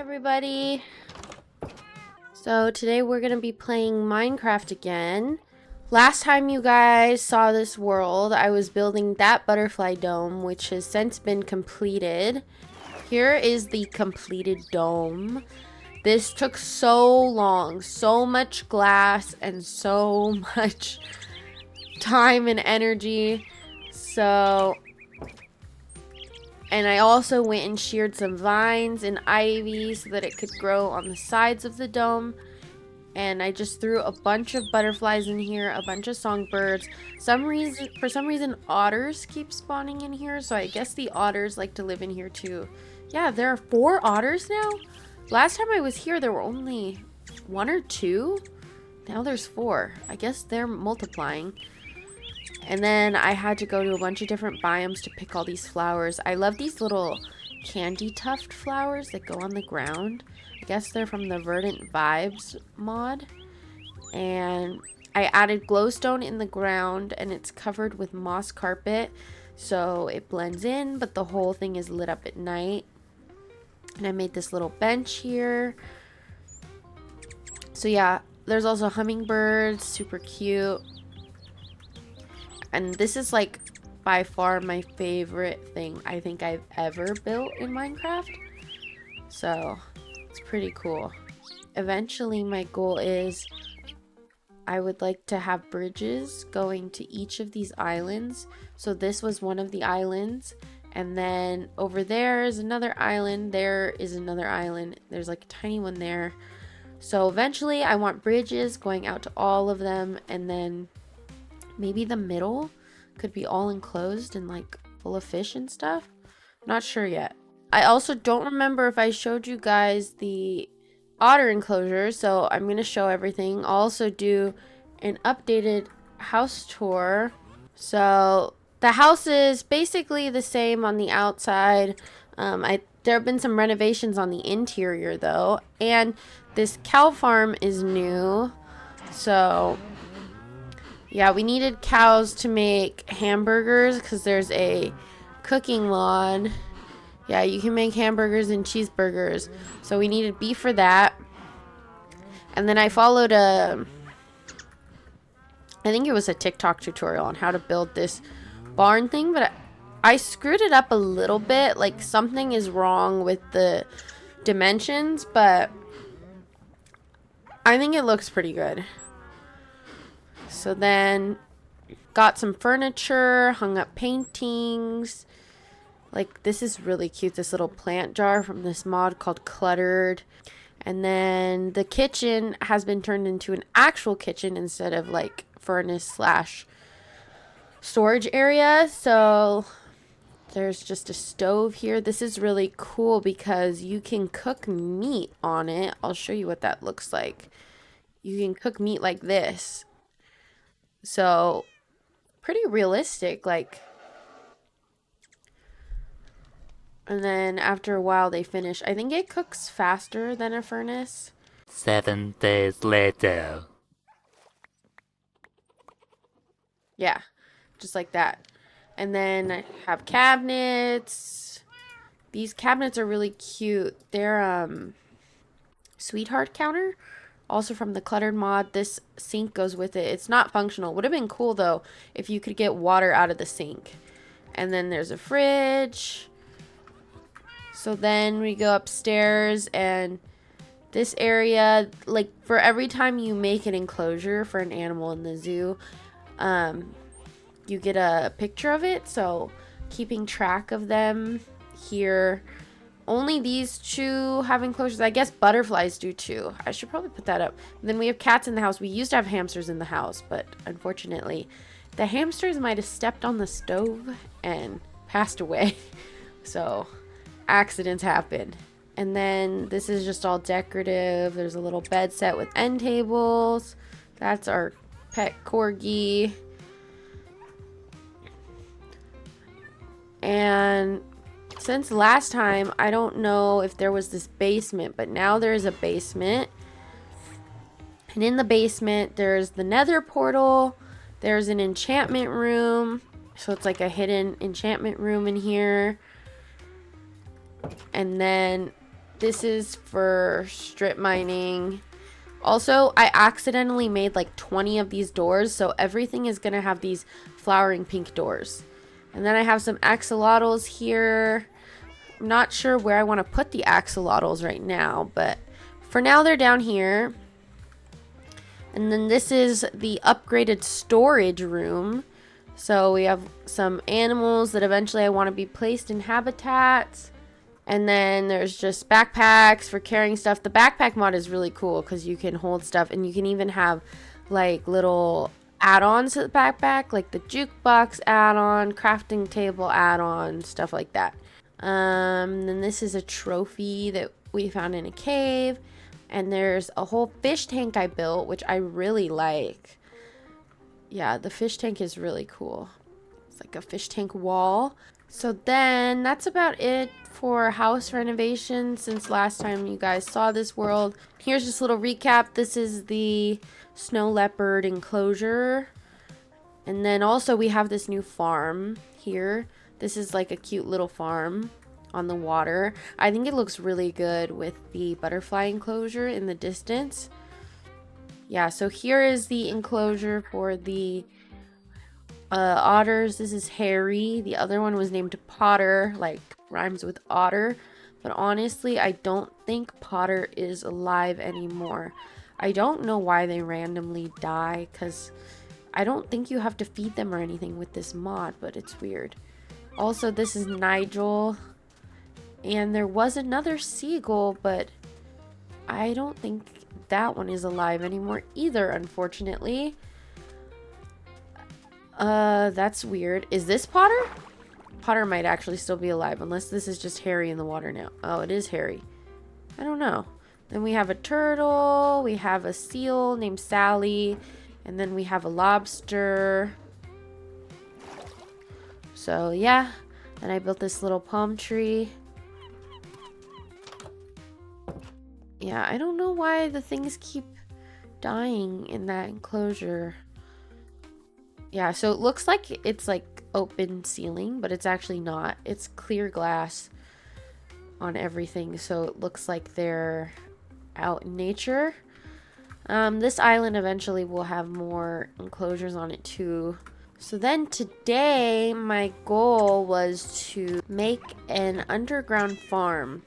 Everybody. So today we're going to be playing Minecraft again. Last time you guys saw this world, I was building that butterfly dome, which has since been completed. Here is the completed dome. This took so long, so much glass and so much time and energy. And I also went and sheared some vines and ivy so that it could grow on the sides of the dome. And I just threw a bunch of butterflies in here, a bunch of songbirds. For some reason, otters keep spawning in here, so I guess the otters like to live in here too. Yeah, there are 4 otters now. Last time I was here, there were only 1 or 2. Now there's 4. I guess they're multiplying. And then I had to go to a bunch of different biomes to pick all these flowers. I love these little candy tuft flowers that go on the ground. I guess they're from the Verdant Vibes mod. And I added glowstone in the ground and it's covered with moss carpet. So it blends in, but the whole thing is lit up at night. And I made this little bench here. So yeah, there's also hummingbirds, super cute. And this is like by far my favorite thing I think I've ever built in Minecraft. So it's pretty cool. Eventually my goal is I would like to have bridges going to each of these islands. So this was one of the islands. And then over there is another island. There is another island. There's like a tiny one there. So eventually I want bridges going out to all of them. And then maybe the middle could be all enclosed and like full of fish and stuff. Not sure yet. I also don't remember if I showed you guys the otter enclosure, so I'm going to show everything. I'll also do an updated house tour. So the house is basically the same on the outside. There have been some renovations on the interior though, and this cow farm is new. So yeah, we needed cows to make hamburgers because there's a cooking mod. Yeah, you can make hamburgers and cheeseburgers. So we needed beef for that. And then I followed I think it was a TikTok tutorial on how to build this barn thing, but I screwed it up a little bit. Like something is wrong with the dimensions, but I think it looks pretty good. So then got some furniture, hung up paintings. Like this is really cute, this little plant jar from this mod called Cluttered. And then the kitchen has been turned into an actual kitchen instead of like furnace / storage area. So there's just a stove here. This is really cool because you can cook meat on it. I'll show you what that looks like. You can cook meat like this. So pretty realistic, like. And then after a while they finish. I think it cooks faster than a furnace. 7 days later. Yeah, just like that. And then I have cabinets. These cabinets are really cute. They're sweetheart counter. Also from the Cluttered mod. This sink goes with it. It's not functional. Would have been cool though if you could get water out of the sink. And then there's a fridge. So then we go upstairs and this area, like for every time you make an enclosure for an animal in the zoo, you get a picture of it. So keeping track of them here. Only these 2 have enclosures. I guess butterflies do too. I should probably put that up. And then we have cats in the house. We used to have hamsters in the house, but unfortunately the hamsters might have stepped on the stove and passed away. So accidents happen. And then this is just all decorative. There's a little bed set with end tables. That's our pet corgi. And since last time, I don't know if there was this basement, but now there is a basement. And in the basement, there's the nether portal. There's an enchantment room. So it's like a hidden enchantment room in here. And then This is for strip mining. Also, I accidentally made like 20 of these doors, so everything is gonna have these flowering pink doors. And then I have some axolotls here. I'm not sure where I want to put the axolotls right now, but for now they're down here. And then this is the upgraded storage room. So we have some animals that eventually I want to be placed in habitats. And then there's just backpacks for carrying stuff. The backpack mod is really cool because you can hold stuff, and you can even have like little add-ons to the backpack, like the jukebox add-on, crafting table add-on, stuff like that. Then this is a trophy that we found in a cave. And there's a whole fish tank I built, which I really like. Yeah, the fish tank is really cool. It's like a fish tank wall. So then that's about it for house renovation since last time you guys saw this world. Here's just a little recap. This is the snow leopard enclosure. And then also we have this new farm here. This is like a cute little farm on the water. I think it looks really good with the butterfly enclosure in the distance. Yeah, so here is the enclosure for the otters. This is Harry. The other one was named Potter, like rhymes with otter. But honestly, I don't think Potter is alive anymore. I don't know why they randomly die, because I don't think you have to feed them or anything with this mod, but it's weird. Also, this is Nigel. And there was another seagull, but I don't think that one is alive anymore either, unfortunately. That's weird. Is this Potter? Potter might actually still be alive, unless this is just Harry in the water now. Oh, it is Harry. I don't know. Then we have a turtle. We have a seal named Sally. And then we have a lobster. So, yeah. Then I built this little palm tree. Yeah, I don't know why the things keep dying in that enclosure. Yeah, so it looks like it's like open ceiling, but it's actually not. It's clear glass on everything, so it looks like they're out in nature. This island eventually will have more enclosures on it too. So then today, my goal was to make an underground farm.